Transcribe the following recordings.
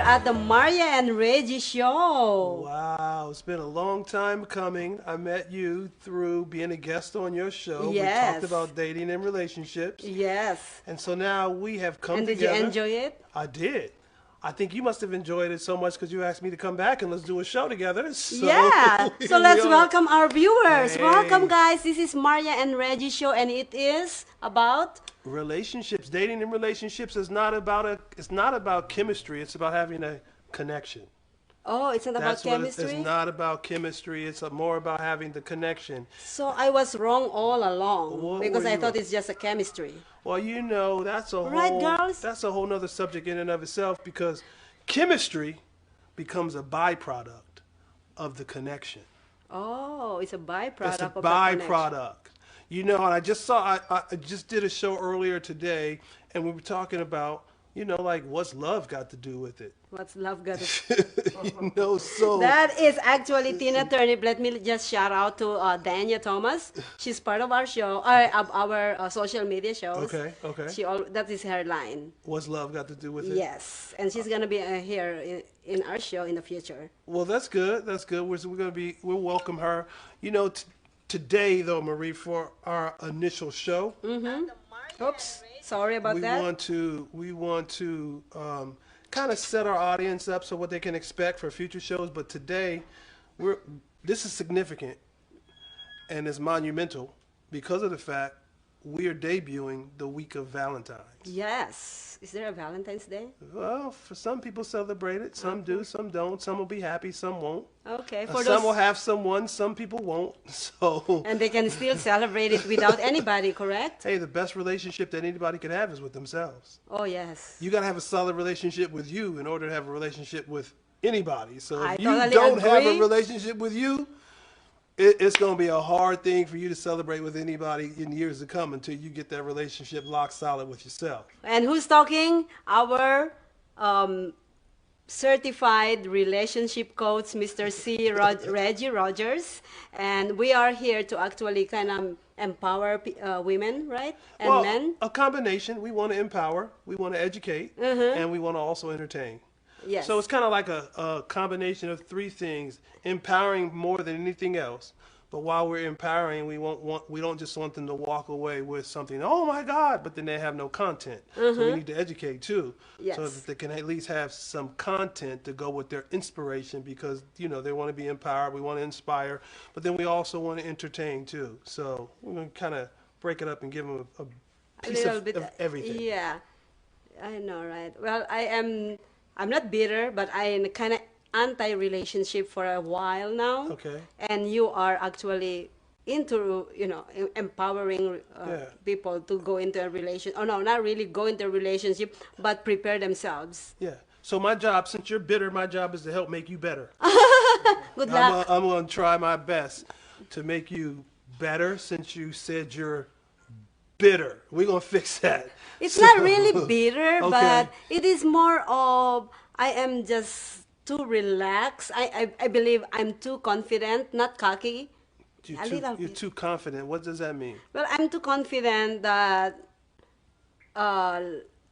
at the Maria and Regi Show. Wow, it's been a long time coming. I met you through being a guest on your show. We talked Yes. about dating and relationships. Yes. And so now we have come And did you together. enjoy it? I did. I think you must have enjoyed it so much because you asked me to come back and let's do a show together. So Yeah. So here we let's are. welcome our viewers. Hey. Welcome, guys. This is Maria and Regi Show, and it is about. Relationships. Dating and relationships is not about it's not about chemistry. It's about having a connection. Oh, it's not about That's what chemistry? it's not about chemistry. It's more about having the connection. So I was wrong all along What because were I you thought wrong? it's just a chemistry. Well, you know, Right, girls? that's a whole nother subject in and of itself because chemistry becomes a byproduct of the connection. Oh, it's a byproduct It's a of the connection. byproduct. You know, and I just saw, I just did a show earlier today, and we were talking about, you know, like what's love got to do with it? What's love got to You know, so That is actually Tina Turnip. Let me just shout out to Dania Thomas. She's part of our show, of our social media shows. Okay. That is her line. what's love got to do with it? Yes, and she's gonna be here in our show in the future. Well, that's good. That's good. We'll welcome her. You know, today though, Marie, for our initial show, Oops, sorry about that. we want to kind of set our audience up so what they can expect for future shows. But today, this is significant and it's monumental because of the fact we are debuting the week of Valentine's. Yes, is there a Valentine's Day? Well, for some people celebrate it, some do, some don't. Some will be happy, some won't. Okay, for Some will those, have someone, some people won't. So, and they can still celebrate it without anybody, correct? hey, the best relationship that anybody can have is with themselves. Oh yes. You got to have a solid relationship with you in order to have a relationship with anybody. So I if you totally don't have a agree. relationship with you, it's going to be a hard thing for you to celebrate with anybody in years to come until you get that relationship locked solid with yourself. And who's talking? Our certified relationship coach, Mr. Regi Rodgers. And we are here to actually kind of empower women, right? And Well, men. a combination. We want to empower, we want to educate, and we want to also entertain. Yes. So it's kind of like a combination of three things, empowering more than anything else. But while we're empowering, we don't just want them to walk away with something, oh my God, but then they have no content. So we need to educate too. Yes. So that they can at least have some content to go with their inspiration because, you know, they want to be empowered, we want to inspire, but then we also want to entertain too. So we're going to kind of break it up and give them a A piece little of, bit. of everything. Yeah, I know, right? Well, I'm not bitter, but I'm kind of anti-relationship for a while now. Okay. And you are actually into, empowering Yeah. people to go into a relationship. Oh no, not really go into a relationship, but prepare themselves. Yeah. So my job, since you're bitter, my job is to help make you better. Good luck. I'm going to try my best to make you better since you said you're bitter. We're going to fix that. It's So- not really bitter, Okay. but it is more of I am just too relaxed. I believe I'm too confident, not cocky. A little You're bit. too confident. What does that mean? Well, I'm too confident that uh,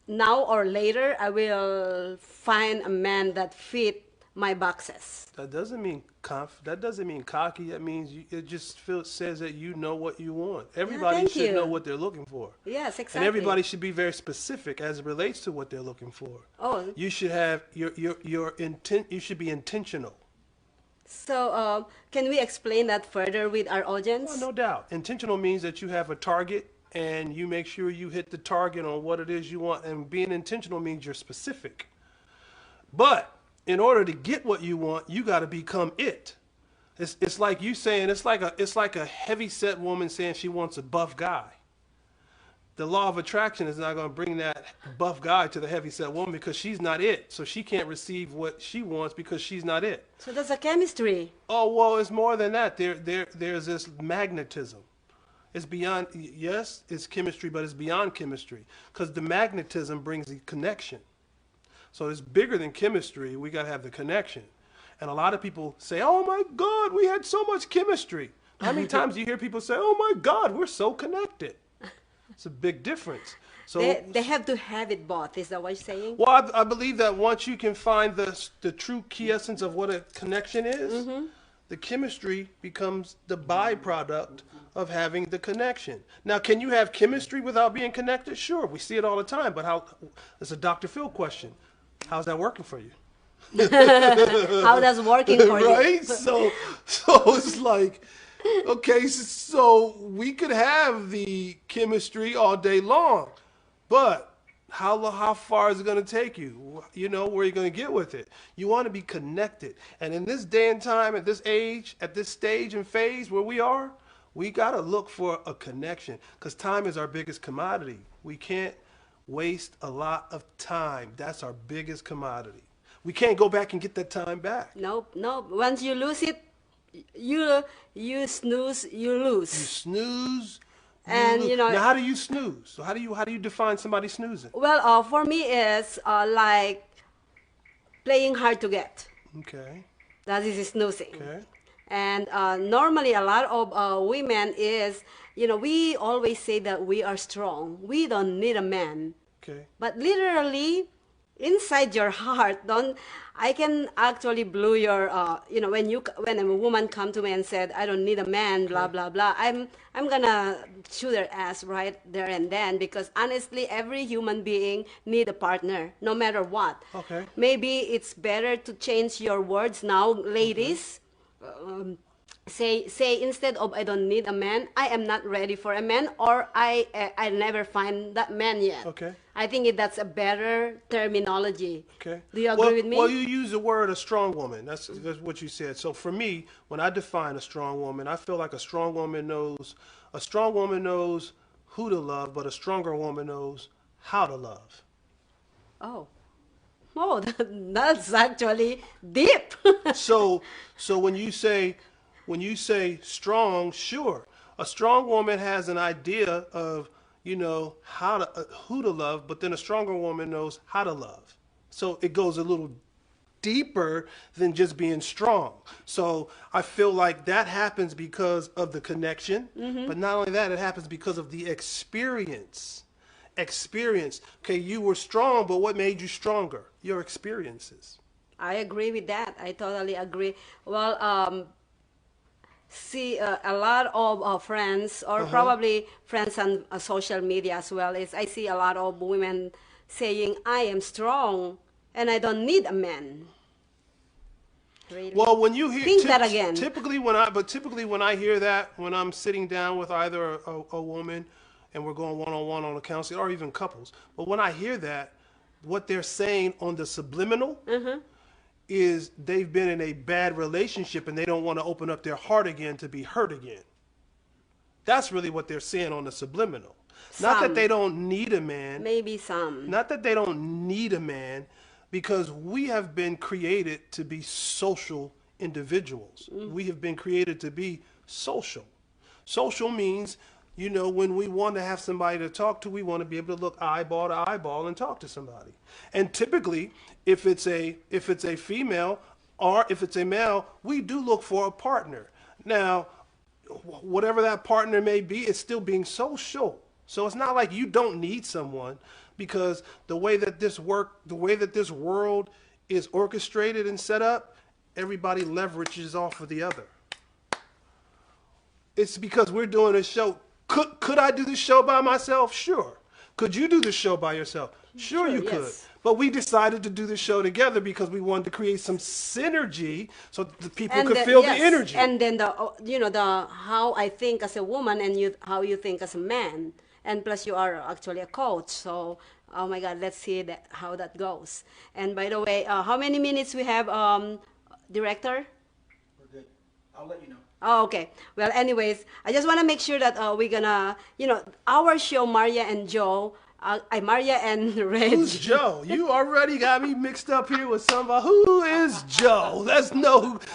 now or later I will find a man that fit my boxes. That doesn't mean That doesn't mean cocky. That means it just says that you know what you want. Everybody thank should know you. what they're looking for. Yes, exactly. And everybody should be very specific as it relates to what they're looking for. Oh, You should have your intent. You should be intentional. so can we explain that further with our audience? Oh, no doubt. Intentional means that you have a target and you make sure you hit the target on what it is you want. And being intentional means you're specific. But in order to get what you want, you got to become it. It's like you saying it's like a heavy set woman saying she wants a buff guy. The law of attraction is not going to bring that buff guy to the heavy set woman because she's not it. So she can't receive what she wants because she's not it. So that's a chemistry. Oh, well, it's more than that. There's this magnetism. It's beyond, yes, it's chemistry, but it's beyond chemistry because the magnetism brings the connection. So it's bigger than chemistry. We got to have the connection. And a lot of people say, oh my God, we had so much chemistry. How many times do you hear people say, oh my God, we're so connected? It's a big difference. So, They have to have it both. Is that what you're saying? well, I believe that once you can find the true key essence of what a connection is, the chemistry becomes the byproduct of having the connection. Now, can you have chemistry without being connected? Sure, we see it all the time. But how? It's a Dr. Phil question. How's that working for you? How that's working for you? Right? So it's like, okay, so we could have the chemistry all day long, but how far is it going to take you? You know, where are you going to get with it? You want to be connected. And in this day and time, at this age, at this stage and phase where we got to look for a connection because time is our biggest commodity. We can't waste a lot of time. That's our biggest commodity. We can't go back and get that time back. Nope, nope. Once you lose it, you snooze, you lose. You snooze. And you know, now how do you snooze? So how do you define somebody snoozing? well, for me, it's like playing hard to get. Okay. That is snoozing. Okay. And normally, a lot of women is, you know, we always say that we are strong. We don't need a man. Okay. But literally, inside your heart, don't I can actually blow your you know, when a woman come to me and said I don't need a man, blah blah blah, I'm gonna shoot their ass right there and then, because honestly every human being need a partner no matter what. Okay. Maybe it's better to change your words now, ladies. Say instead of I don't need a man, I am not ready for a man, or I never find that man yet. Okay. I think that's a better terminology. Okay. Do you agree with me? Well, you use the word a strong woman. That's what you said. So for me, when I define a strong woman, I feel like a strong woman knows who to love, but a stronger woman knows how to love. Oh, oh, that's actually deep. So when you say strong, sure, a strong woman has an idea of, you know, who to love, but then a stronger woman knows how to love. So it goes a little deeper than just being strong. So I feel like that happens because of the connection, but not only that, it happens because of the experience. Okay, you were strong, but what made you stronger? Your experiences. I agree with that. I totally agree. Well, see, a lot of friends, or probably friends on social media as well, is I see a lot of women saying, I am strong and I don't need a man. Really? Well, when you hear Think that again. typically when I hear that, when I'm sitting down with either a woman and we're going one-on-one on a counseling, or even couples, but when I hear that, what they're saying on the subliminal is they've been in a bad relationship and they don't want to open up their heart again to be hurt again. That's really what they're saying on the subliminal. Not that Some. they don't need a man. Maybe some. Not that they don't need a man, because we have been created to be social individuals. We have been created to be social. Social means, you know, when we want to have somebody to talk to, we want to be able to look eyeball to eyeball and talk to somebody. And typically, if it's a female or if it's a male, we do look for a partner. Now, whatever that partner may be, it's still being social. So it's not like you don't need someone, because the way that this world is orchestrated and set up, everybody leverages off of the other. It's because we're doing a show. Could I do the show by myself? Sure. Could you do the show by yourself? Sure, you could. Yes. But we decided to do the show together because we wanted to create some synergy so that the people could feel the energy. And then the how I think as a woman and how you think as a man, and plus you are actually a coach. So oh my God, let's see how that goes. And by the way, how many minutes we have, director? We're good. I'll let you know. Oh, okay. Well, anyways, I just want to make sure that we're gonna, our show, Maria and Joe, Maria and Reg. Who's Joe? You already got me mixed up here with somebody. Who is Joe?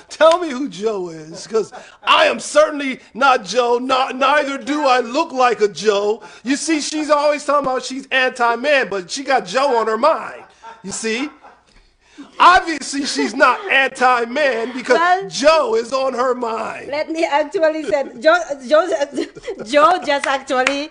Tell me who Joe is, because I am certainly not Joe. Neither do I look like a Joe. You see, she's always talking about she's anti-man, but she got Joe on her mind. You see? Obviously, she's not anti-man because Well, Joe is on her mind. Let me actually say, Joe just actually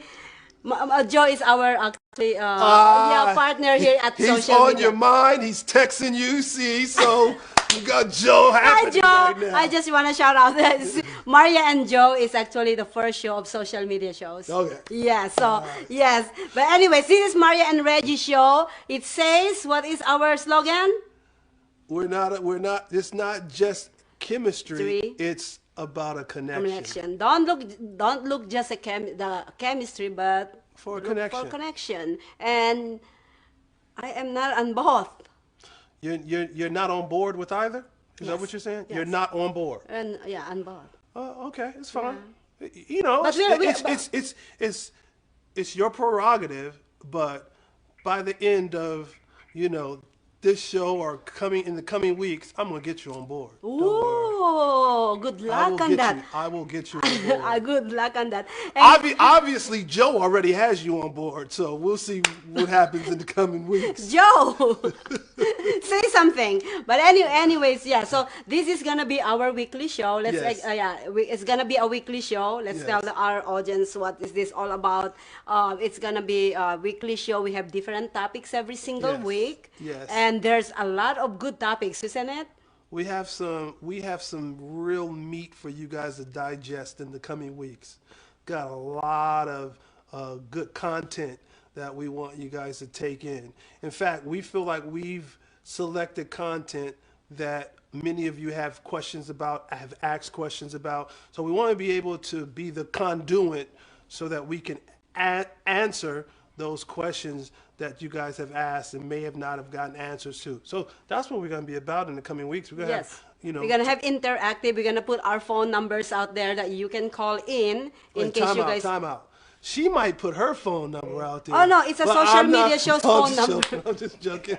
Joe is our actually partner here at He's social on media. your mind. He's texting you. See, so you got Joe Hi, happening Joe. right now. I just want to shout out that Maria and Joe is actually the first show of social media shows. Okay. Yeah, so, yes. But anyways, this is Maria and Regi Show. It says, what is our slogan? We're not. It's not just chemistry. Three. It's about a connection. Connection. Don't look just at the chemistry, but For a look connection. for connection. And I am not on both. You're not on board with either. Is that Yes. what you're saying? Yes. You're not on board. And yeah, on both. Oh, okay, it's fine. You know, But it's your prerogative. But by the end of this show or in the coming weeks, I'm gonna get you on board. Don't worry. Ooh, good luck on that. I will get you on board. Good luck on that. And Obviously, Joe already has you on board, so we'll see what happens in the coming weeks. Joe, say something. But anyways, yeah. So this is gonna be our weekly show. Yes. It's gonna be a weekly show. Let's Yes. tell our audience what is this all about. It's gonna be a weekly show. We have different topics every single Yes. week. Yes. And there's a lot of good topics, isn't it? We have some real meat for you guys to digest in the coming weeks. Got a lot of good content that we want you guys to take in. In fact, we feel like we've selected content that many of you have questions about, have asked questions about. So we want to be able to be the conduit so that we can answer those questions that you guys have asked and may not have gotten answers to. So that's what we're going to be about in the coming weeks. We're going to Yes. have, We're gonna have interactive. We're gonna put our phone numbers out there that you can call in Wait, case you guys. time out. She might put her phone number out there. Oh, no, it's a but social I'm not- media show's No, I'm phone just number. joking. I'm just joking.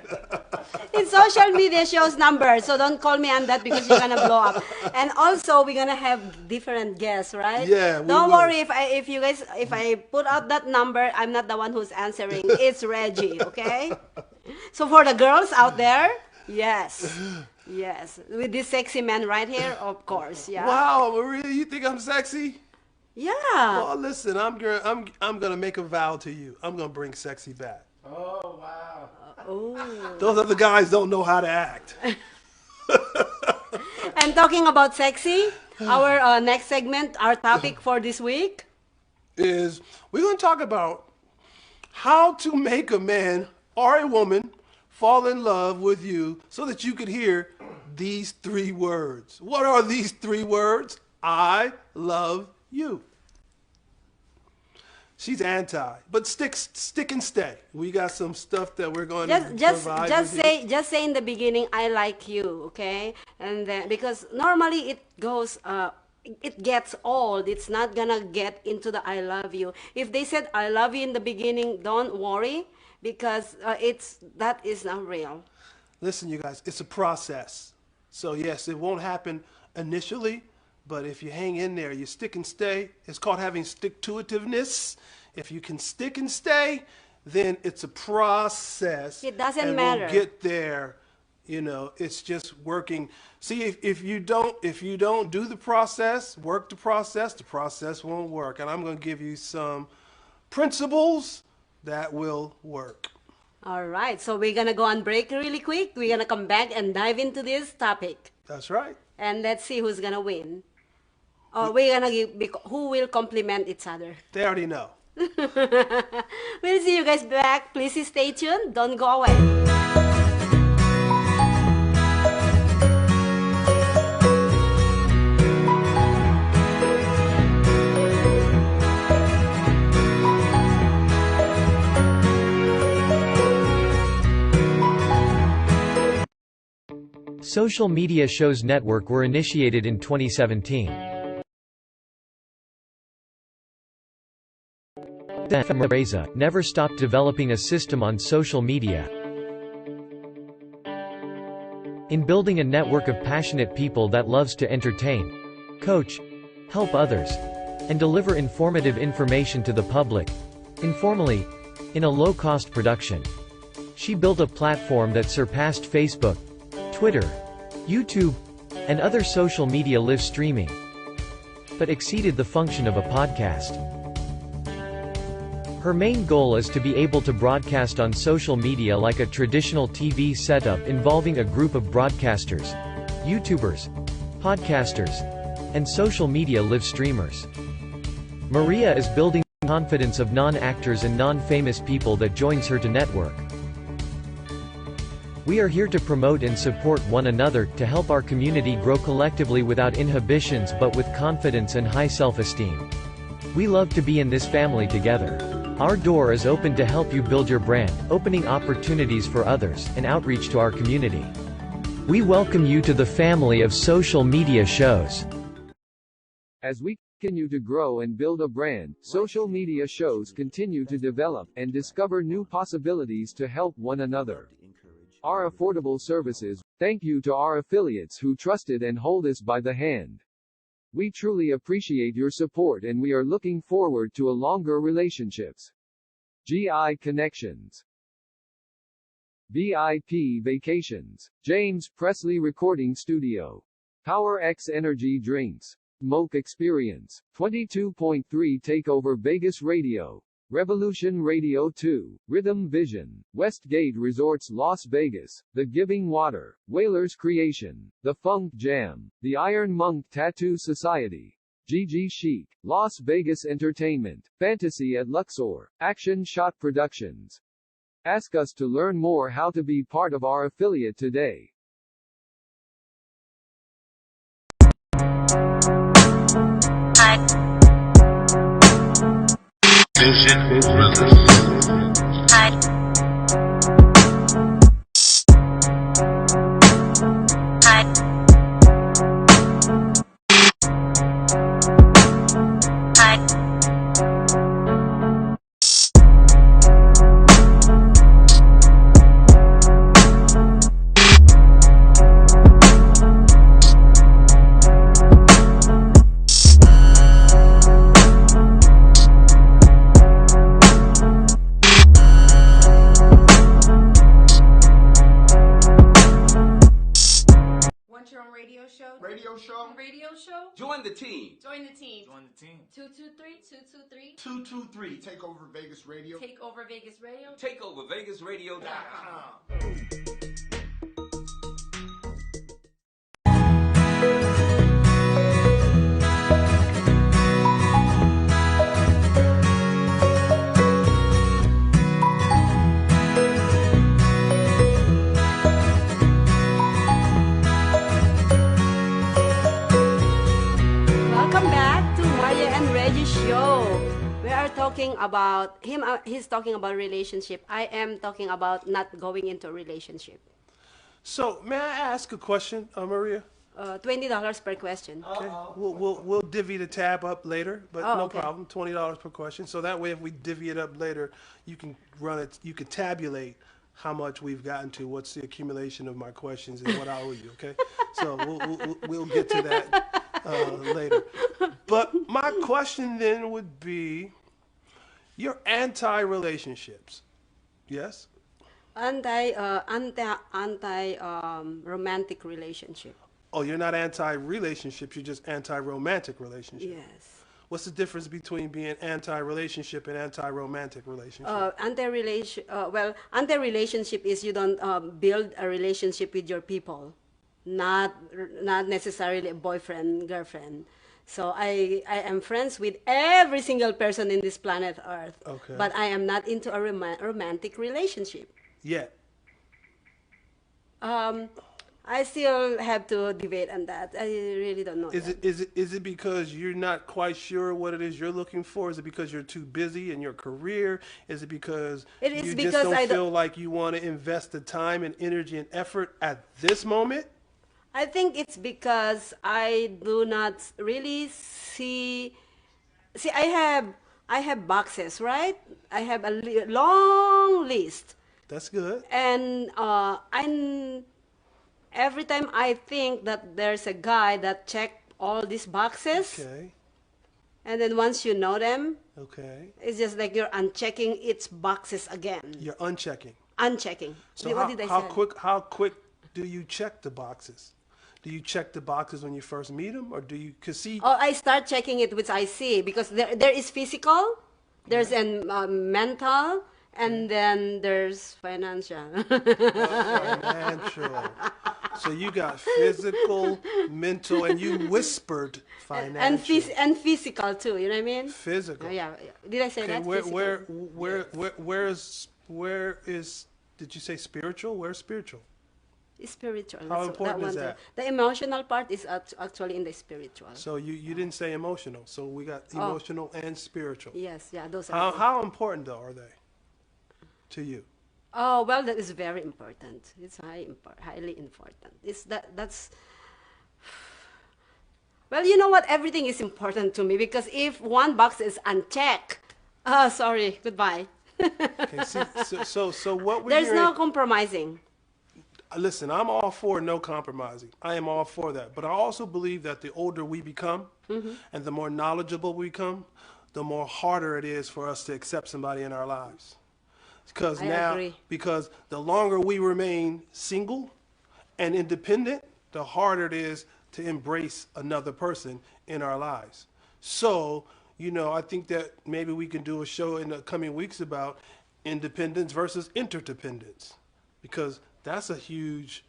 It's social media shows number, so don't call me on that because you're gonna blow up. And also, we're gonna have different guests, right? Yeah, we Don't will. worry if I put out that number, I'm not the one who's answering. It's Reggie, okay? So for the girls out there, yes, with this sexy man right here, of course, yeah, Wow, Maria, you think I'm sexy? yeah. Well, listen, I'm gonna make a vow to you. I'm gonna bring sexy back. Oh, wow. Oh. Those other guys don't know how to act. And talking about sexy, our next segment, our topic for this week. Is we're gonna talk about how to make a man or a woman fall in love with you so that you could hear these 3 words. What are these 3 words? I love you. She's anti, but stick and stay. We got some stuff that we're going to provide. Just say in the beginning, I like you, okay? And then because normally it goes, it gets old. It's not gonna get into the I love you. If they said I love you in the beginning, don't worry because that is not real. Listen, you guys, it's a process. So yes, it won't happen initially, but if you hang in there, you stick and stay. It's called having stick-to-itiveness. If you can stick and stay, then it's a process. It doesn't and matter. We'll get there. It's just working. See, if you don't do the process, work the process won't work. And I'm going to give you some principles that will work. All right, so we're gonna go on break really quick. We're gonna come back and dive into this topic, That's right. and let's see who's gonna win. Or we're gonna who will complement each other. They already know. We'll see you guys back. Please stay tuned. Don't go away. Social media shows network were initiated in 2017. Pureza never stopped developing a system on social media. In building a network of passionate people that loves to entertain, coach, help others, and deliver informative information to the public, informally, in a low-cost production. She built a platform that surpassed Facebook, Twitter, YouTube, and other social media live streaming, but exceeded the function of a podcast. Her main goal is to be able to broadcast on social media like a traditional TV setup involving a group of broadcasters, YouTubers, podcasters, and social media live streamers. Maria is building confidence of non-actors and non-famous people that joins her to network. We are here to promote and support one another, to help our community grow collectively without inhibitions but with confidence and high self-esteem. We love to be in this family together. Our door is open to help you build your brand, opening opportunities for others, and outreach to our community. We welcome you to the family of social media shows. As we continue to grow and build a brand, social media shows continue to develop and discover new possibilities to help one another. Our affordable services, thank you to our affiliates who trusted and hold us by the hand. We truly appreciate your support and we are looking forward to a longer relationships. GI Connections, VIP Vacations, James Presley Recording Studio, Power X Energy Drinks, Moke Experience, 22.3 Takeover Vegas Radio, Revolution Radio 2, Rhythm Vision, Westgate Resorts Las Vegas, The Giving Water, Whalers Creation, The Funk Jam, The Iron Monk Tattoo Society, GG Chic, Las Vegas Entertainment, Fantasy at Luxor, Action Shot Productions. Ask us to learn more how to be part of our affiliate today. Vision Brothers. Radio show. Join the team. Join the team. Join the team. 223. 223. Take over Vegas Radio. Take over Vegas Radio. TakeOverVegasRadio.com. Welcome back to Maria and Regi Show. We are talking about him. He's talking about relationship. I am talking about not going into a relationship. So, may I ask a question, Maria? $20 per question. Okay. We'll divvy the tab up later, but Oh, no okay. problem. $20 per question. So that way, if we divvy it up later, you can run it. You can tabulate how much we've gotten to. What's the accumulation of my questions and what I owe you? Okay. So we'll get to that later. But my question then would be, you're anti-relationships, yes? Anti romantic relationship. Oh, you're not anti-relationships, you're just anti-romantic relationships. Yes. What's the difference between being anti-relationship and anti-romantic relationship? Anti-relationship is you don't build a relationship with your people, not necessarily a boyfriend, girlfriend. So I am friends with every single person in this planet Earth. Okay. But I am not into a romantic relationship. Yet. I still have to debate on that. I really don't know. Is it because you're not quite sure what it is you're looking for? Is it because you're too busy in your career? Is it because you just don't feel like you want to invest the time and energy and effort at this moment? I think it's because I do not really see. I have boxes, right? I have a long list. That's good. And every time I think that there's a guy that checked all these boxes, Okay. and then once you know them, Okay. it's just like you're unchecking its boxes again. You're unchecking. Unchecking. So What did I how say? quick do you check the boxes? Do you check the boxes when you first meet them, or do you? Cause see. Oh, I start checking it which I see because there is physical, There's mental, and then there's financial. Financial. So you got physical, mental, and you whispered financial. and physical too. You know what I mean? Physical. Yeah. Did I say Okay, that? where is? Did you say spiritual? Where's spiritual? Spiritual. How That's important that is one. that? The emotional part is actually in the spiritual. So you didn't say emotional. So we got emotional and spiritual. Yes, yeah, those are. How important though are they to you? Oh well, that is very important. It's highly important. That's. Well, you know what? Everything is important to me because if one box is unchecked, sorry, goodbye. Okay, see, so what we're There's hearing. no compromising. Listen, I'm all for no compromising. I am all for that. But I also believe that the older we become and the more knowledgeable we become, the more harder it is for us to accept somebody in our lives. Because agree. because the longer we remain single and independent, the harder it is to embrace another person in our lives. So, I think that maybe we can do a show in the coming weeks about independence versus interdependence. Because that's a huge,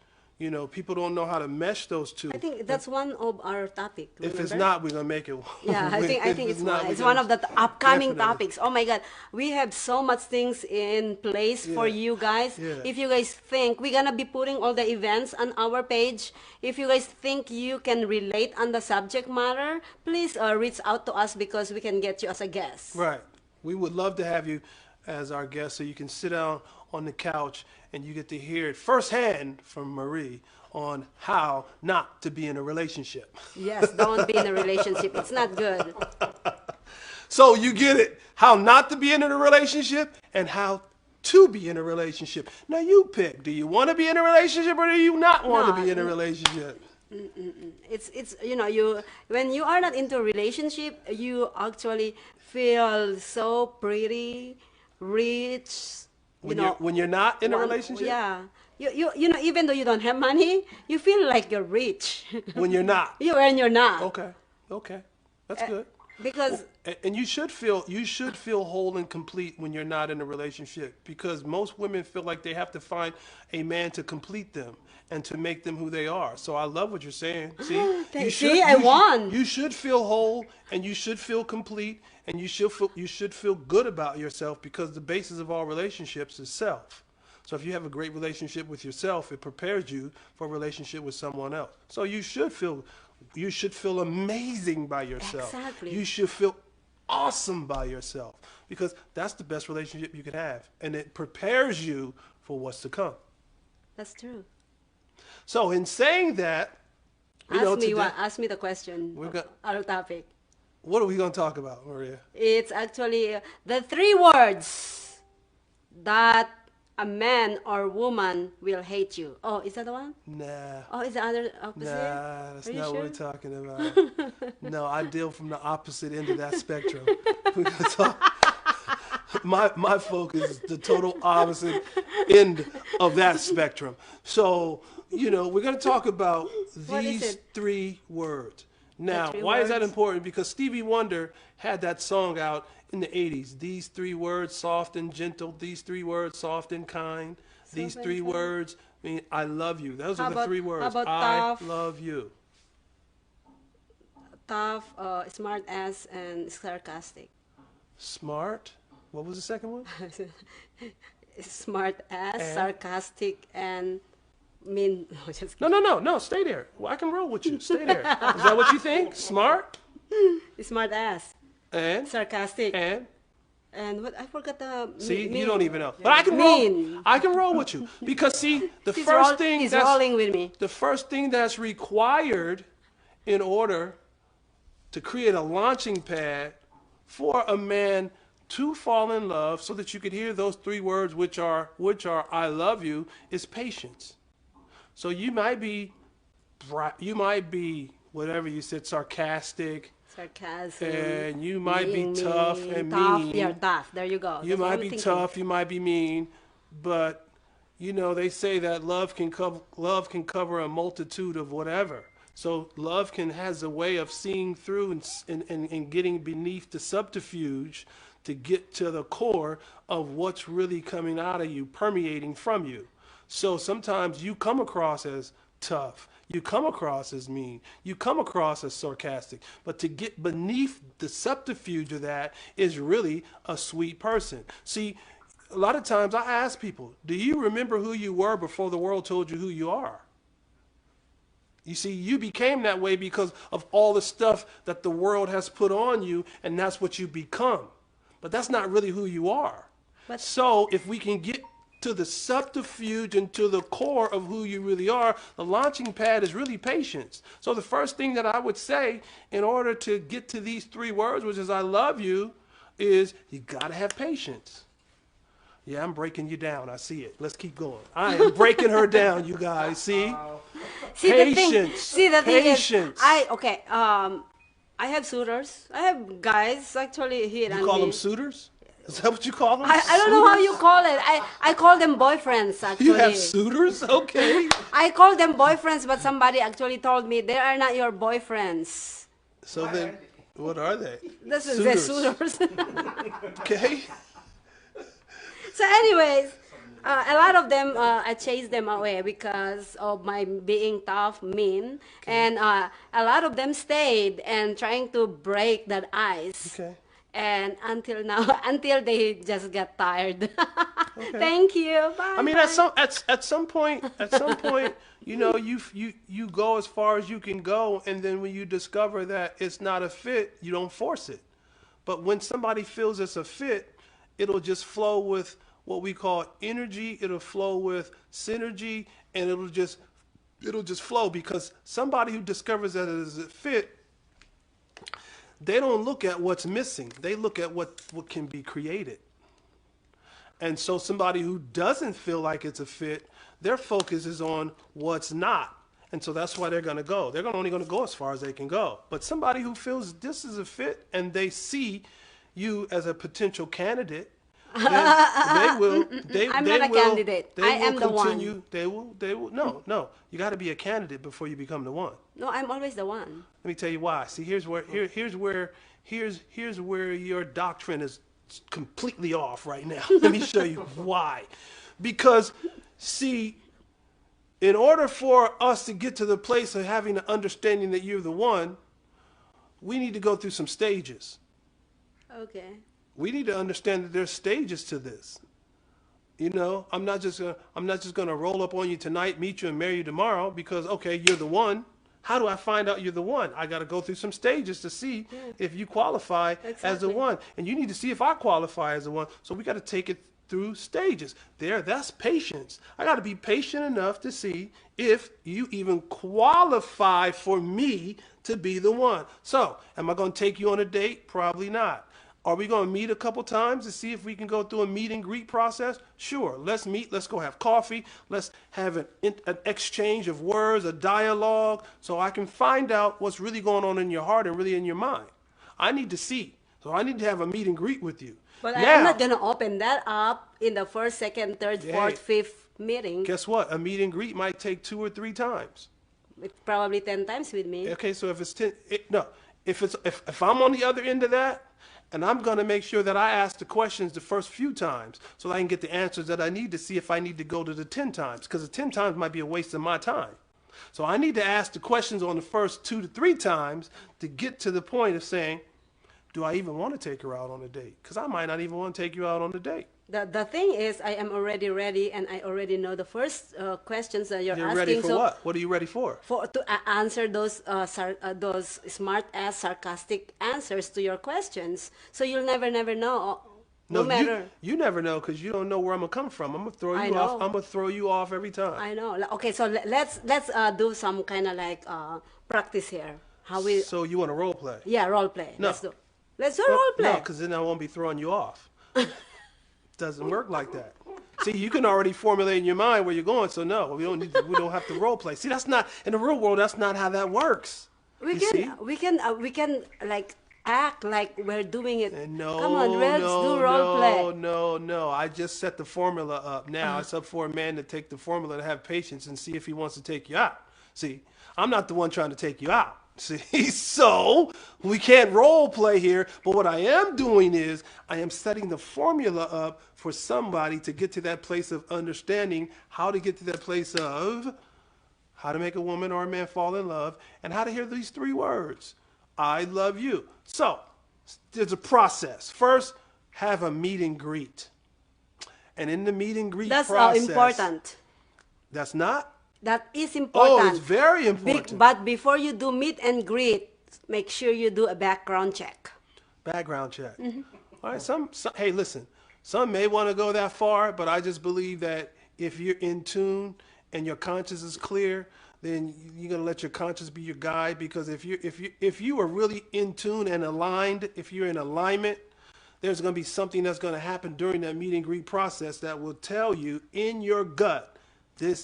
people don't know how to mesh those two. I think that's one of our topic. If it's remember? not, we're gonna make it. Yeah, I think If it's not, one. we're It's gonna- one of the upcoming Definitely. topics. Oh my God, we have so much things in place for Yeah. you guys. Yeah. If you guys think we're gonna be putting all the events on our page, if you guys think you can relate on the subject matter, please reach out to us because we can get you as a guest. Right. We would love to have you as our guest so you can sit down on the couch and you get to hear it firsthand from Marie on how not to be in a relationship. Yes, don't be in a relationship. It's not good. So you get it, how not to be in a relationship and how to be in a relationship. Now you pick, do you want to be in a relationship or do you not want to be in a relationship? It's you when you are not into a relationship, you actually feel so pretty, rich. When you're not in a relationship? Yeah. Even though you don't have money, you feel like you're rich. When you're not. When you're not. Okay. That's good. Because And you should feel whole and complete when you're not in a relationship because most women feel like they have to find a man to complete them and to make them who they are. So I love what you're saying. See, I won. You should feel whole and you should feel complete and you should feel good about yourself because the basis of all relationships is self. So if you have a great relationship with yourself, it prepares you for a relationship with someone else. So you should feel amazing by yourself. Exactly. You should feel awesome by yourself because that's the best relationship you can have. And it prepares you for what's to come. that's true. So in saying that, Ask me the question. We've got- Our topic. what are we going to talk about, Maria? It's actually the 3 words that a man or woman will hate you. Oh, is that the one? Nah. Oh, is the other opposite? Nah, that's Are you not sure? what we're talking about. No, I deal from the opposite end of that spectrum. We're gonna talk. My focus is the total opposite end of that spectrum. So, we're going to talk about What is these it? 3 words. Now, 3 why is that words? important? Because Stevie Wonder had that song out in the 80s. These 3 words, soft and gentle. These 3 words, soft and kind. These 3 words mean I love you. Those are the 3 words. How about I tough? love you. Tough, smart ass, and sarcastic. Smart. What was the second one? Smart ass, And? sarcastic, and mean. No, just kidding. No. Stay there. Well, I can roll with you. Stay there. Is that what you think? Smart Smart ass, and sarcastic, and what I forgot the. see, mean. you don't even know. But I can roll. Mean. I can roll with you because see, He's rolling with me. the first thing that's required in order to create a launching pad for a man to fall in love, so that you could hear those 3 words, which are I love you, is patience. So you might be whatever you said, sarcastic, Sarcasm. and you might be mean, tough and tough. mean. Yeah, tough. There you go. You That's what might I'm be thinking. tough, you might be mean, but they say that love can cover a multitude of whatever. So love has a way of seeing through and getting beneath the subterfuge to get to the core of what's really coming out of you, permeating from you. So sometimes you come across as tough. You come across as mean. You come across as sarcastic. But to get beneath the subterfuge of that is really a sweet person. See, a lot of times I ask people, do you remember who you were before the world told you who you are? You see, you became that way because of all the stuff that the world has put on you, and that's what you become. But that's not really who you are. But so if we can get to the subterfuge and to the core of who you really are, the launching pad is really patience. So the first thing that I would say in order to get to these 3 words, which is I love you, is you got to have patience. Yeah, I'm breaking you down. I see it. Let's keep going. I am breaking her down, you guys. See? Patience. The thing is, Patience. I have suitors. I have guys actually hit on me. You call them suitors? Is that what you call them? I don't know how you call it. I call them boyfriends, actually. You have suitors? Okay. I call them boyfriends, but somebody actually told me they are not your boyfriends. So then, what are they? This is the suitors. Okay. So anyways, a lot of them, I chased them away because of my being tough, mean. And a lot of them stayed and trying to break that ice. Okay. And until now, until they just got tired. Okay. Thank you. Bye. I mean, at some point, you know, you go as far as you can go, and then when you discover that it's not a fit, you don't force it. But when somebody feels it's a fit, it'll just flow with what we call energy. It'll flow with synergy, and it'll just flow, because somebody who discovers that it is a fit, they don't look at what's missing. They look at what can be created. And so somebody who doesn't feel like it's a fit, their focus is on what's not. And so that's why they're going to go. They're only going to go as far as they can go. But somebody who feels this is a fit and they see you as a potential candidate, then I'm not a candidate. I am the one. They will. No. You got to be a candidate before you become the one. No, I'm always the one. Let me tell you why. See, here's where your doctrine is completely off right now. Let me show you why. Because, see, in order for us to get to the place of having the understanding that you're the one, we need to go through some stages. Okay. We need to understand that there's stages to this. You know, I'm not just gonna roll up on you tonight, meet you, and marry you tomorrow because, okay, you're the one. How do I find out you're the one? I got to go through some stages to see if you qualify as the one. And you need to see if I qualify as the one. So we got to take it through stages. That's patience. I got to be patient enough to see if you even qualify for me to be the one. So, am I going to take you on a date? Probably not. Are we going to meet a couple times to see if we can go through a meet and greet process? Sure. Let's meet. Let's go have coffee. Let's have an exchange of words, a dialogue, so I can find out what's really going on in your heart and really in your mind. I need to see. So I need to have a meet and greet with you. But I'm not going to open that up in the first, second, third, fourth, fifth meeting. Guess what? A meet and greet might take 2 or 3 times. It's probably 10 times with me. Okay, so if it's 10, if I'm on the other end of that, and I'm going to make sure that I ask the questions the first few times so that I can get the answers that I need to see if I need to go to the 10 times, because the 10 times might be a waste of my time. So I need to ask the questions on the first 2 to 3 times to get to the point of saying, do I even want to take her out on a date? Because I might not even want to take you out on a date. The thing is, I am already ready, and I already know the first questions that you're asking. Ready for what? What are you ready for? To answer those smart-ass, sarcastic answers to your questions. So you'll never know. No matter. You never know because you don't know where I'm gonna come from. I'm gonna throw you off. I'm gonna throw you off every time. I know. Okay, so let's do some kind of like practice here. So you want to role play? Yeah, role play. No. Let's do role play. No, because then I won't be throwing you off. Doesn't work like that. See, you can already formulate in your mind where you're going. So no, we don't have to role play. See, that's not in the real world. That's not how that works. We can like act like we're doing it. No, come on, let's do role play. No. I just set the formula up. Now it's up for a man to take the formula and have patience and see if he wants to take you out. See, I'm not the one trying to take you out. See, so we can't role play here, but what I am doing is I am setting the formula up for somebody to get to that place of understanding how to get to that place of how to make a woman or a man fall in love and how to hear these 3 words. I love you. So there's a process. First, have a meet and greet. And in the meet and greet That's process. important. That's not? That is important. Oh, it's very important. But before you do meet and greet, make sure you do a background check. Background check. All right. Some, hey, listen. Some may want to go that far, but I just believe that if you're in tune and your conscience is clear, then you're gonna let your conscience be your guide. Because if you are really in tune and aligned, if you're in alignment, there's gonna be something that's gonna happen during that meet and greet process that will tell you in your gut there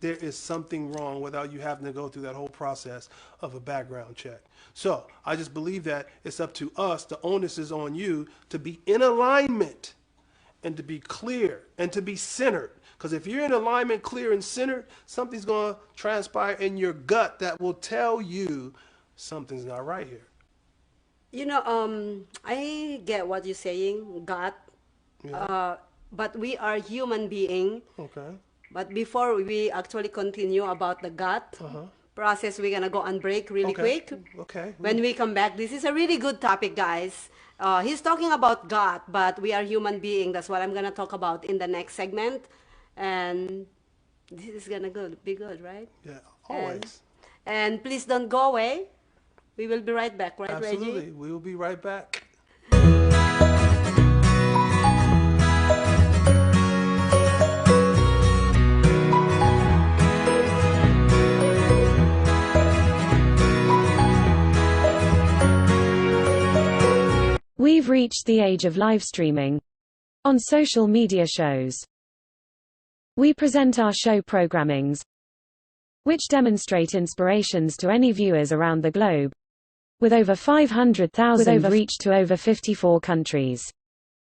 is something wrong without you having to go through that whole process of a background check. So I just believe that it's up to us. The onus is on you to be in alignment and to be clear and to be centered. Because if you're in alignment, clear and centered, something's going to transpire in your gut that will tell you something's not right here. You know, I get what you're saying, God. Yeah. But we are human being. Okay. But before we actually continue about the gut process, we're gonna go on break really quick. Okay. When we come back, this is a really good topic, guys. He's talking about gut, but we are human being. That's what I'm gonna talk about in the next segment, and this is gonna be good, right? Yeah, always. And please don't go away. We will be right back, right, Absolutely. Reggie? We will be right back. We've reached the age of live streaming on social media shows. We present our show programmings, which demonstrate inspirations to any viewers around the globe, with over 500,000 reach to over 54 countries.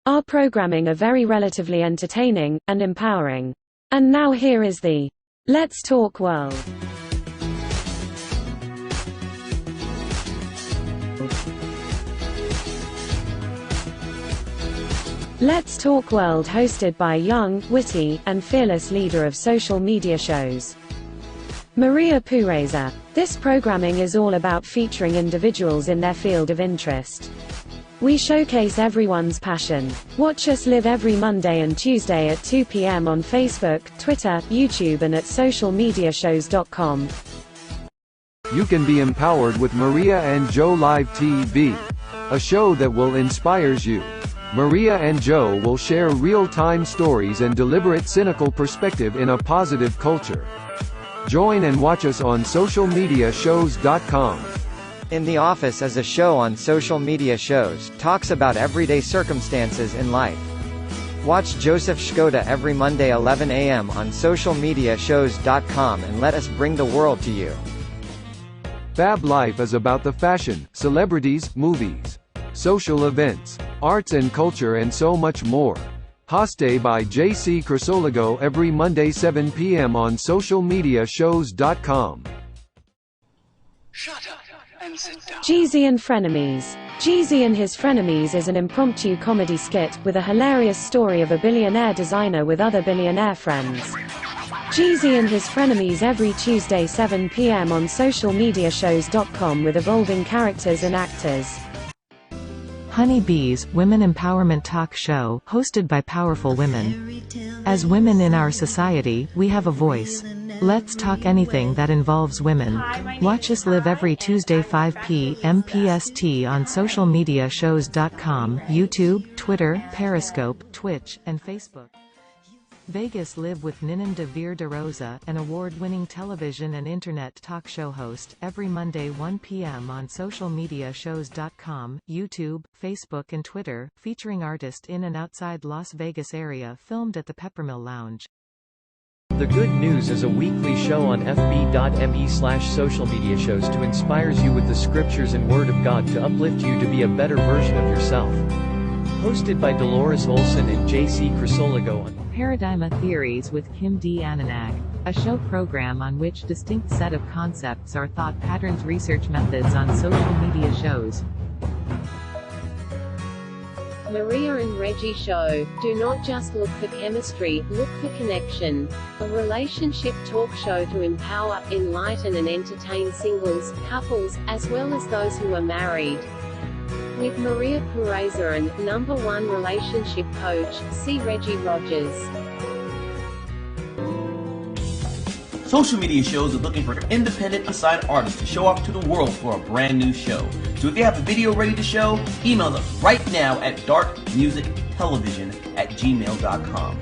Our programming are very relatively entertaining and empowering. And now here is the Let's Talk World. Let's Talk World, hosted by young, witty, and fearless leader of social media shows, Maria Pureza. This programming is all about featuring individuals in their field of interest. We showcase everyone's passion. Watch us live every Monday and Tuesday at 2 p.m. on Facebook, Twitter, YouTube, and at socialmediashows.com. You can be empowered with Maria and Joe Live TV, a show that will inspires you. Maria and Joe will share real-time stories and deliberate cynical perspective in a positive culture. Join and watch us on socialmediashows.com. In the Office is a show on social media shows, talks about everyday circumstances in life. Watch Joseph Shkoda every Monday 11 a.m. on socialmediashows.com and let us bring the world to you. Fab Life is about the fashion, celebrities, movies, social events, arts and culture, and so much more. Hosted by JC Crisologo every Monday 7 p.m. on socialmediashows.com. Shut up and sit down. Jeezy and Frenemies. Jeezy and His Frenemies is an impromptu comedy skit, with a hilarious story of a billionaire designer with other billionaire friends. Jeezy and His Frenemies every Tuesday 7 p.m. on socialmediashows.com, with evolving characters and actors. Honeybees, Women Empowerment Talk Show, hosted by powerful women. As women in our society, we have a voice. Let's talk anything that involves women. Watch us live every Tuesday 5 p.m. PST on socialmediashows.com, YouTube, Twitter, Periscope, Twitch, and Facebook. Vegas Live with Ninan DeVere DeRosa, an award-winning television and internet talk show host, every Monday 1 p.m. on socialmediashows.com, YouTube, Facebook, and Twitter, featuring artists in and outside Las Vegas area, filmed at the Peppermill Lounge. The Good News is a weekly show on fb.me/social media shows to inspires you with the scriptures and word of God to uplift you to be a better version of yourself. Hosted by Dolores Olson and JC Crisologo on Paradigma Theories with Kim D. Ananag. A show program on which distinct set of concepts are thought patterns, research methods on social media shows. Maria and Regi Show. Do not just look for chemistry, look for connection. A relationship talk show to empower, enlighten and entertain singles, couples, as well as those who are married. With Maria Pureza and #1 relationship coach, see Regi Rodgers. Social media shows are looking for independent unsigned artists to show off to the world for a brand new show. So if you have a video ready to show, email us right now at darkmusictelevision@gmail.com.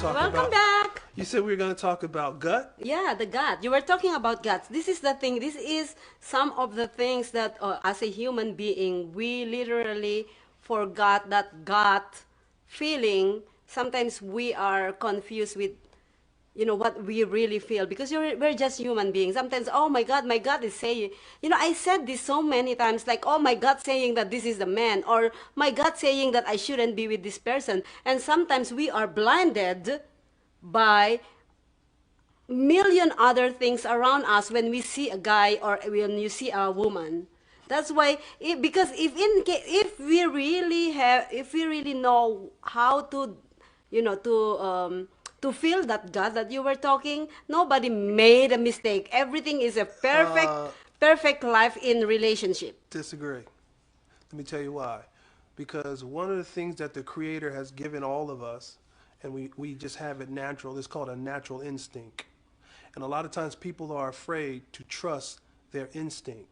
Welcome back. You said we were going to talk about gut? Yeah, the gut. You were talking about guts. This is the thing. This is some of the things that as a human being, we literally forgot that gut feeling. Sometimes we are confused with, what we really feel, because we're just human beings. Sometimes, oh my God, my gut is saying, I said this so many times, like, oh, my gut saying that this is the man, or my gut saying that I shouldn't be with this person. And sometimes we are blinded by million other things around us when we see a guy or when you see a woman. That's why, because if we really know how to, to feel that gut that you were talking, nobody made a mistake. Everything is a perfect life in relationship. Disagree. Let me tell you why. Because one of the things that the Creator has given all of us, and we just have it natural, it's called a natural instinct. And a lot of times people are afraid to trust their instinct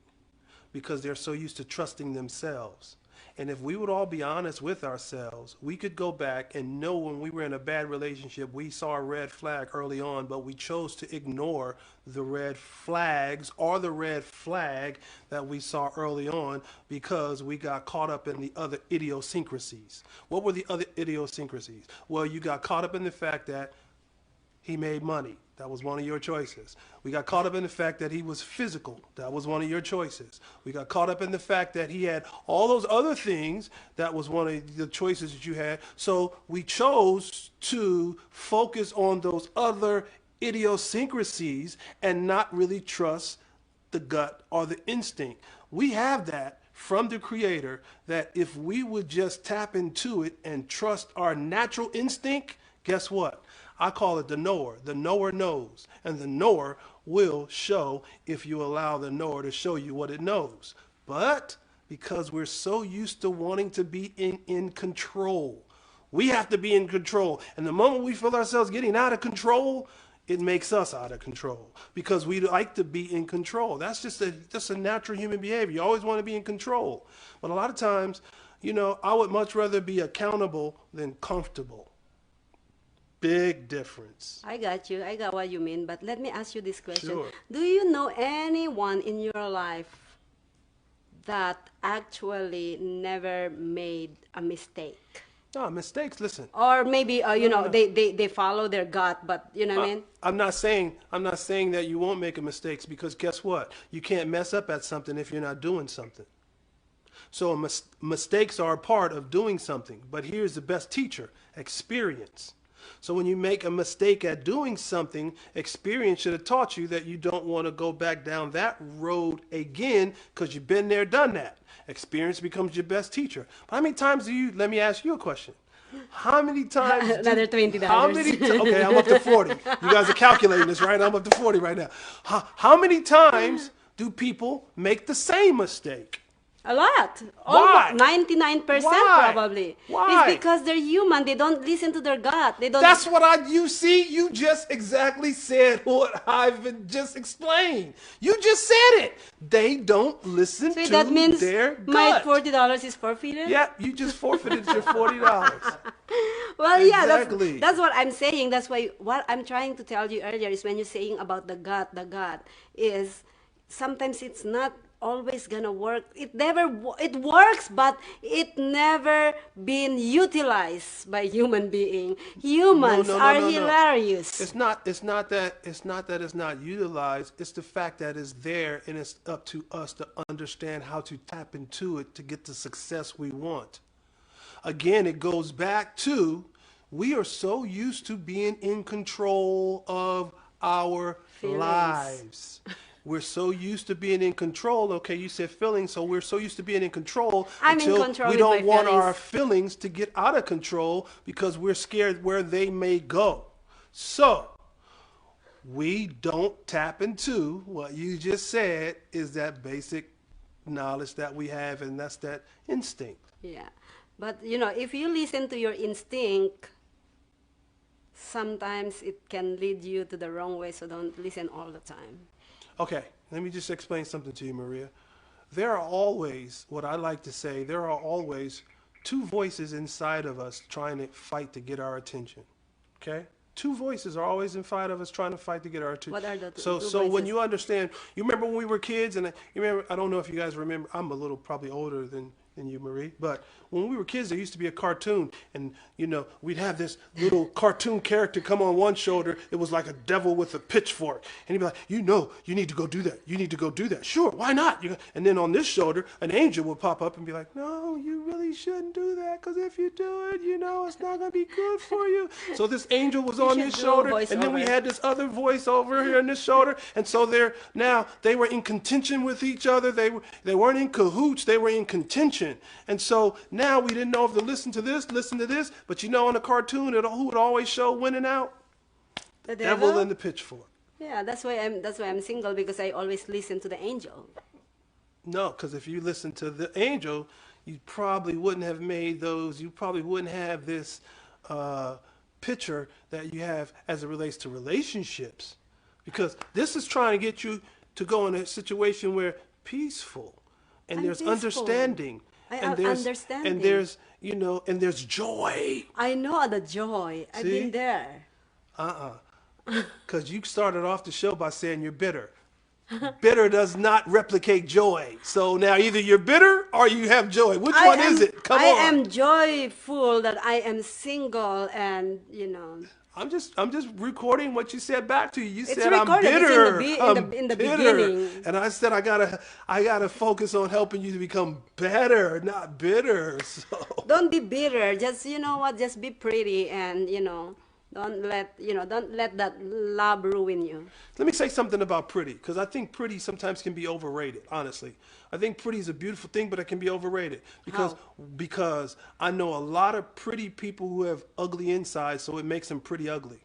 because they're so used to trusting themselves. And if we would all be honest with ourselves, we could go back and know when we were in a bad relationship, we saw a red flag early on, but we chose to ignore the red flags or the red flag that we saw early on because we got caught up in the other idiosyncrasies. What were the other idiosyncrasies? Well, you got caught up in the fact that he made money. That was one of your choices. We got caught up in the fact that he was physical. That was one of your choices. We got caught up in the fact that he had all those other things. That was one of the choices that you had. So we chose to focus on those other idiosyncrasies and not really trust the gut or the instinct. We have that from the Creator, that if we would just tap into it and trust our natural instinct, guess what? I call it the knower. The knower knows, and the knower will show if you allow the knower to show you what it knows. But because we're so used to wanting to be in control, we have to be in control. And the moment we feel ourselves getting out of control, it makes us out of control because we like to be in control. That's just a natural human behavior. You always want to be in control. But a lot of times, I would much rather be accountable than comfortable. Big difference. I got you. I got what you mean. But let me ask you this question. Sure. Do you know anyone in your life that actually never made a mistake? No, mistakes, listen. Or maybe, they follow their gut, but you know what I mean? I'm not saying that you won't make a mistakes, because guess what? You can't mess up at something if you're not doing something. So mistakes are a part of doing something. But here's the best teacher, experience. So when you make a mistake at doing something, experience should have taught you that you don't want to go back down that road again because you've been there, done that. Experience becomes your best teacher. But how many times let me ask you a question. How many times? Another $20. Okay, I'm up to 40. You guys are calculating this, right? I'm up to 40 right now. How many times do people make the same mistake? A lot. Why? Almost 99% Why? probably. Why? It's because they're human. They don't listen to their gut. They don't. That's what you see, you just exactly said what I've just explained. You just said it. They don't listen So to that means their my gut. $40 is forfeited? Yeah, you just forfeited your $40. Well, yeah, Exactly. that's what I'm saying. That's why what I'm trying to tell you earlier is when you're saying about the gut is sometimes it's not always gonna work. It works, but it never been utilized by human being. Humans are hilarious. It's not that it's not utilized. It's the fact that it's there, and it's up to us to understand how to tap into it to get the success we want. Again, it goes back to we are so used to being in control of our lives. We're so used to being in control. Okay, you said feelings, so we're so used to being in control until we don't want our feelings to get out of control because we're scared where they may go. So we don't tap into what you just said is that basic knowledge that we have, and that's that instinct. Yeah, but if you listen to your instinct, sometimes it can lead you to the wrong way, so don't listen all the time. Okay, let me just explain something to you, Maria. There are always, what I like to say, there are always two voices inside of us trying to fight to get our attention. Okay? Two voices are always inside of us trying to fight to get our attention. What are the two So voices? when you understand, you remember when we were kids, and you remember, I don't know if you guys remember, I'm a little probably older than you, Marie, but when we were kids, there used to be a cartoon, and we'd have this little cartoon character come on one shoulder. It was like a devil with a pitchfork, and he'd be like, you need to go do that. You need to go do that. Sure, why not? And then on this shoulder, an angel would pop up and be like, no, you really shouldn't do that, because if you do it, it's not going to be good for you. So this angel was on his shoulder, and then we had this other voice over here on this shoulder, and so they were in contention with each other. They weren't in cahoots, they were in contention. And so now we didn't know if to listen to this, but on the cartoon, who would always show winning out? The devil and the pitchfork. Yeah, that's why I'm single, because I always listen to the angel. No, because if you listen to the angel, you probably wouldn't have made those. You probably wouldn't have this picture that you have as it relates to relationships, because this is trying to get you to go in a situation where peaceful, and there's understanding. And there's joy. I know the joy. I've been there. Because you started off the show by saying you're bitter. Bitter does not replicate joy. So now either you're bitter or you have joy. Which one is it? Come on. I am joyful that I am single, and I'm just recording what you said back to you. You said recorded. I'm bitter. It's in the beginning. And I said I gotta focus on helping you to become better, not bitter. So don't be bitter. Just just be pretty, and don't let that love ruin you. Let me say something about pretty, because I think pretty sometimes can be overrated. Honestly, I think pretty is a beautiful thing, but it can be overrated because I know a lot of pretty people who have ugly insides, so it makes them pretty ugly.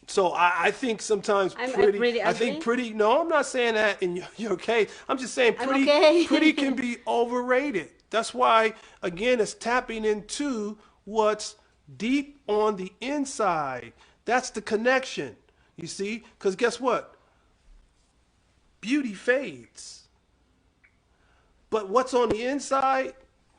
So I think sometimes pretty. I think pretty. No, I'm not saying that. And you're okay. I'm just saying pretty. Okay. Pretty can be overrated. That's why, again, it's tapping into what's deep on the inside. That's the connection. You see? Because guess what? Beauty fades, but what's on the inside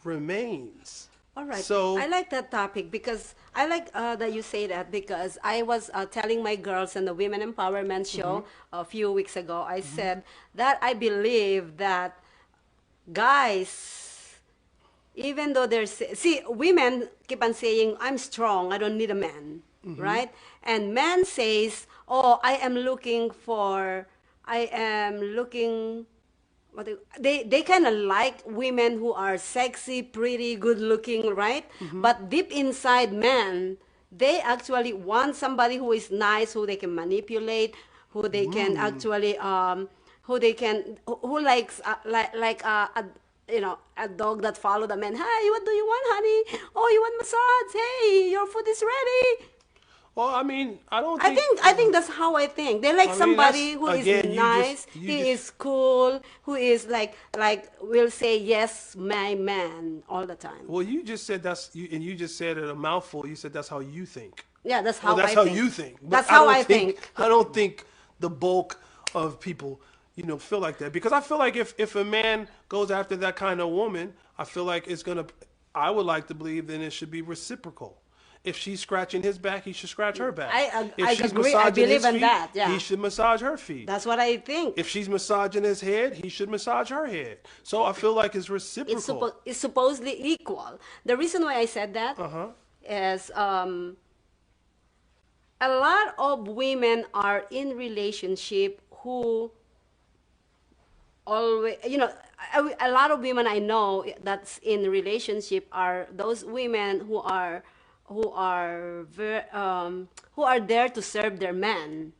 remains. All right. So I like that topic, because I like that you say that, because I was telling my girls in the Women Empowerment Show a few weeks ago, I said that I believe that guys, even though women keep on saying, I'm strong, I don't need a man, right? And men says, oh, they kind of like women who are sexy, pretty, good looking, right? But deep inside men, they actually want somebody who is nice, who they can manipulate, who they can actually who likes a dog that follow the man. Hi, what do you want, honey? Oh, you want massage? Hey, your food is ready. Well, I mean, I don't think. I think that's how I think. They like I mean, somebody that's- who is again, you nice, just- you he just- is cool, who is like will say yes, my man all the time. Well, you just said and you just said it a mouthful. You said that's how you think. Yeah, that's how that's I how think. you think. But That's how I think. I don't think the bulk of people, feel like that, because I feel like if a man goes after that kind of woman, I feel like I would like to believe then it should be reciprocal. If she's scratching his back, he should scratch her back. I If agree. I believe in that. Yeah, he should massage her feet. that's what I think. If she's massaging his head, he should massage her head. So I feel like it's reciprocal. It's supposedly equal. The reason why I said that is a lot of women are in relationship who always, a lot of women I know that's in relationship are those women who are there to serve their man,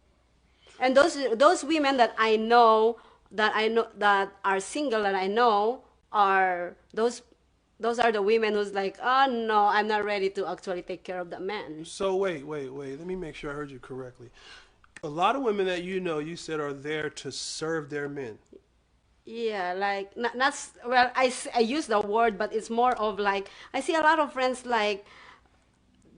and those women that I know that are single that I know are those are the women who's like, oh no, I'm not ready to actually take care of the man. So wait. Let me make sure I heard you correctly. A lot of women that you said are there to serve their men. Yeah, like not well. I use the word, but it's more of like I see a lot of friends like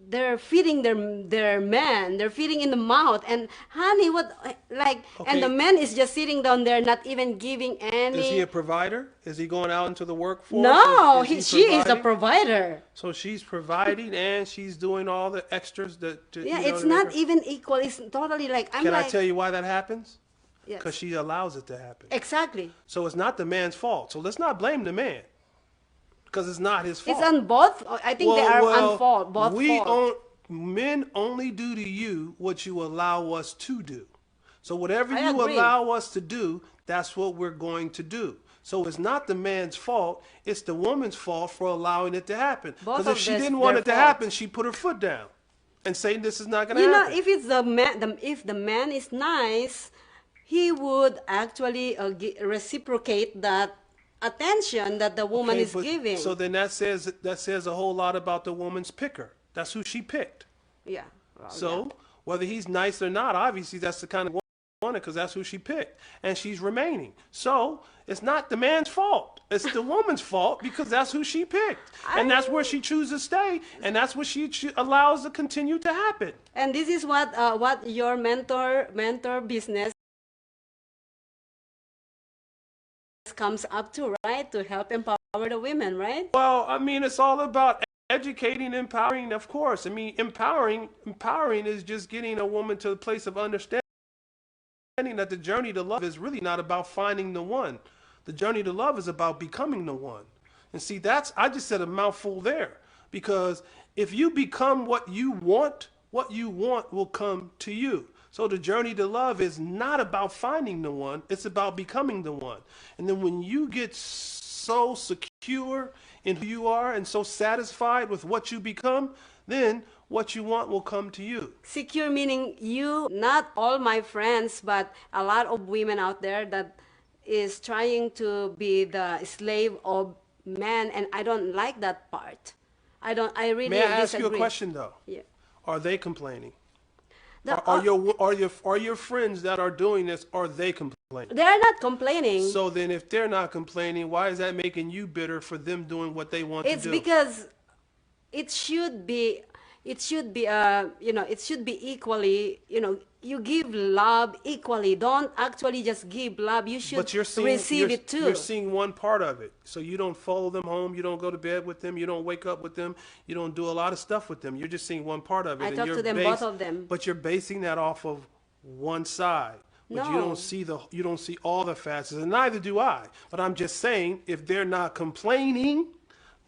they're feeding their man. They're feeding in the mouth, and honey, what like? Okay. And the man is just sitting down there, not even giving any. Is he a provider? Is he going out into the workforce? No, she is a provider. So she's providing and she's doing all the extras It's not even equal. It's totally like Can I tell you why that happens? Yes. Because she allows it to happen. Exactly. So it's not the man's fault. So let's not blame the man, because it's not his fault. It's on both. I think they are on fault. Both fault. Men only do to you what you allow us to do. So whatever I you agree. allow us to do, that's what we're going to do. So it's not the man's fault. It's the woman's fault for allowing it to happen. Because if she didn't want it to happen, she put her foot down and say this is not going to happen. If it's the man, if the man is nice, he would actually reciprocate that attention that the woman is giving. So then that says a whole lot about the woman's picker. That's who she picked. Yeah. Well, whether he's nice or not, obviously that's the kind of woman, because that's who she picked, and she's remaining. So it's not the man's fault. It's the woman's fault, because that's who she picked, and that's where she chooses to stay, and that's what she allows to continue to happen. And this is what your mentor business comes up to, right? To help empower the women, right? Well, I mean, it's all about educating, empowering, of course. I mean, empowering is just getting a woman to a place of understanding that the journey to love is really not about finding the one. The journey to love is about becoming the one. And see, I just said a mouthful there, because if you become what you want will come to you. So the journey to love is not about finding the one, it's about becoming the one. And then when you get so secure in who you are and so satisfied with what you become, then what you want will come to you. Secure meaning you, not all my friends, but a lot of women out there that is trying to be the slave of man, and I don't like that part. I really May I ask disagree. you a question though? Yeah. Are they complaining? Are your friends that are doing this, are they complaining? They are not complaining. So then if they're not complaining, why is that making you bitter for them doing what they want to do? It's because it should be it should be equally, you give love equally. Don't actually just give love. You should receive it too. You're seeing one part of it. So you don't follow them home, you don't go to bed with them, you don't wake up with them, you don't do a lot of stuff with them. You're just seeing one part of it. I talk to them, both of them. But you're basing that off of one side. But No. you don't see all the facets, and neither do I. But I'm just saying, if they're not complaining,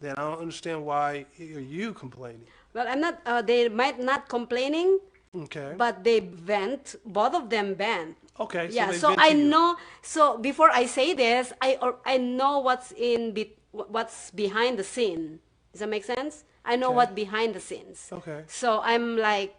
then I don't understand why are you complaining. Well, I'm not. They might not complaining. Okay. But they vent. Both of them vent. Okay. So Yeah. they So vent I to you. know. So before I say this, I know what's behind the scene. Does that make sense? I know Okay. what behind the scenes. Okay. So I'm like.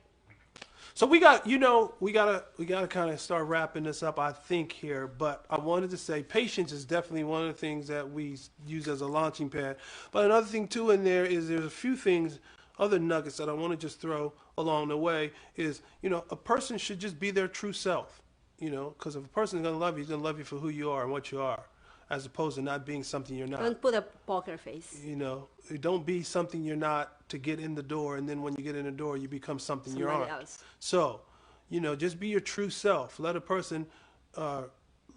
So we gotta kind of start wrapping this up, I think, here. But I wanted to say patience is definitely one of the things that we use as a launching pad. But another thing too in there is there's a few things other nuggets that I want to just throw along the way is, a person should just be their true self, because if a person is going to love you, he's going to love you for who you are and what you are, as opposed to not being something you're not. Don't put a poker face. Don't be something you're not to get in the door, and then when you get in the door, you become something you aren't. Else. So, just be your true self. Let a person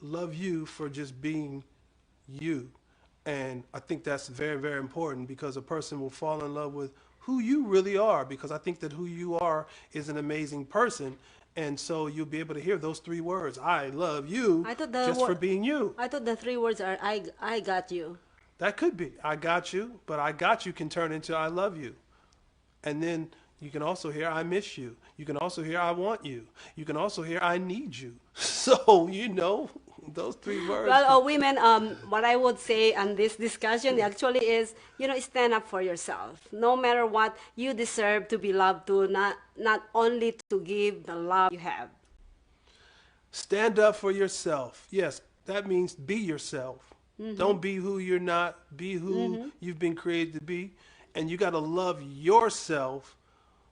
love you for just being you. And I think that's very, very important, because a person will fall in love with who you really are, because I think that who you are is an amazing person. And so you'll be able to hear those 3 words, I love you, just for being you. I thought the 3 words are, I got you. That could be, I got you, but I got you can turn into I love you. And then you can also hear I miss you. You can also hear I want you. You can also hear I need you. So, those 3 words. Well, women, what I would say on this discussion actually is, stand up for yourself. No matter what, you deserve to be loved too, not only to give the love you have. Stand up for yourself. Yes, that means be yourself. Don't be who you're not. Be who you've been created to be. And you got to love yourself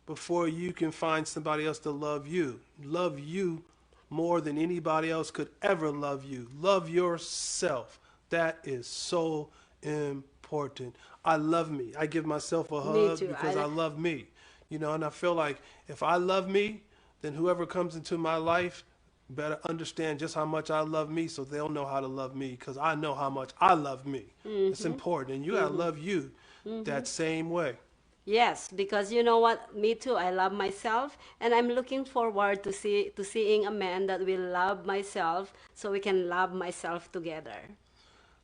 before you can find somebody else to love you. Love you more than anybody else could ever love you. Love yourself. That is so important. I love me. I give myself a hug because I love me. And I feel like if I love me, then whoever comes into my life better understand just how much I love me, so they'll know how to love me, because I know how much I love me. It's important. And you got to love you that same way. Yes, because you know what? Me too. I love myself, and I'm looking forward to seeing a man that will love myself, so we can love myself together.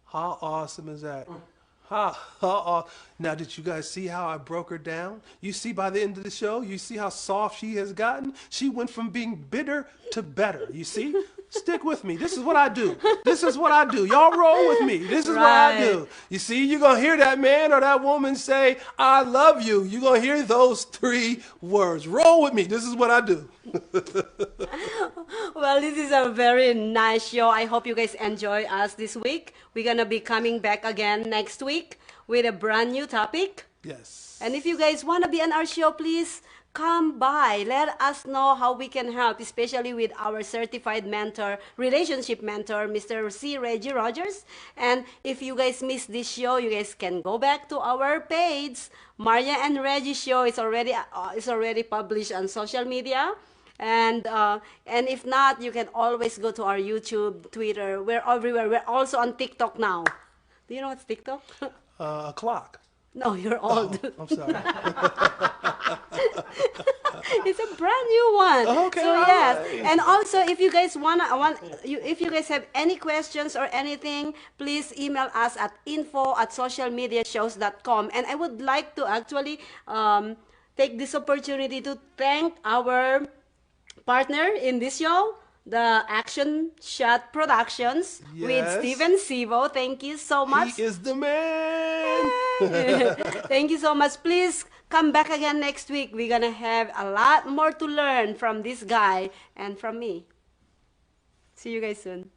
How awesome is that? Now, did you guys see how I broke her down? You see by the end of the show, you see how soft she has gotten? She went from being bitter to better. You see? Stick with me. This is what I do. This is what I do. Y'all roll with me. This is what I do. You see, you're going to hear that man or that woman say, I love you. You're going to hear those 3 words. Roll with me. This is what I do. Well, this is a very nice show. I hope you guys enjoy us this week. We're going to be coming back again next week with a brand new topic. Yes. And if you guys want to be on our show, please come by. Let us know how we can help, especially with our certified mentor, relationship mentor, Mr. Regi Rodgers. And if you guys missed this show, you guys can go back to our page. Maria and Regi Show is already published on social media. And if not, you can always go to our YouTube, Twitter. We're everywhere. We're also on TikTok now. Do you know what's TikTok? A clock. No, you're old. Oh, I'm sorry. It's a brand new one. Okay. So yes, and also if you guys if you guys have any questions or anything, please email us at info@socialmediashows.com. And I would like to actually take this opportunity to thank our partner in this show, the Action Shot Productions, with Steven Cibo. Thank you so much. He is the man. Thank you so much. Please come back again next week. We're going to have a lot more to learn from this guy and from me. See you guys soon.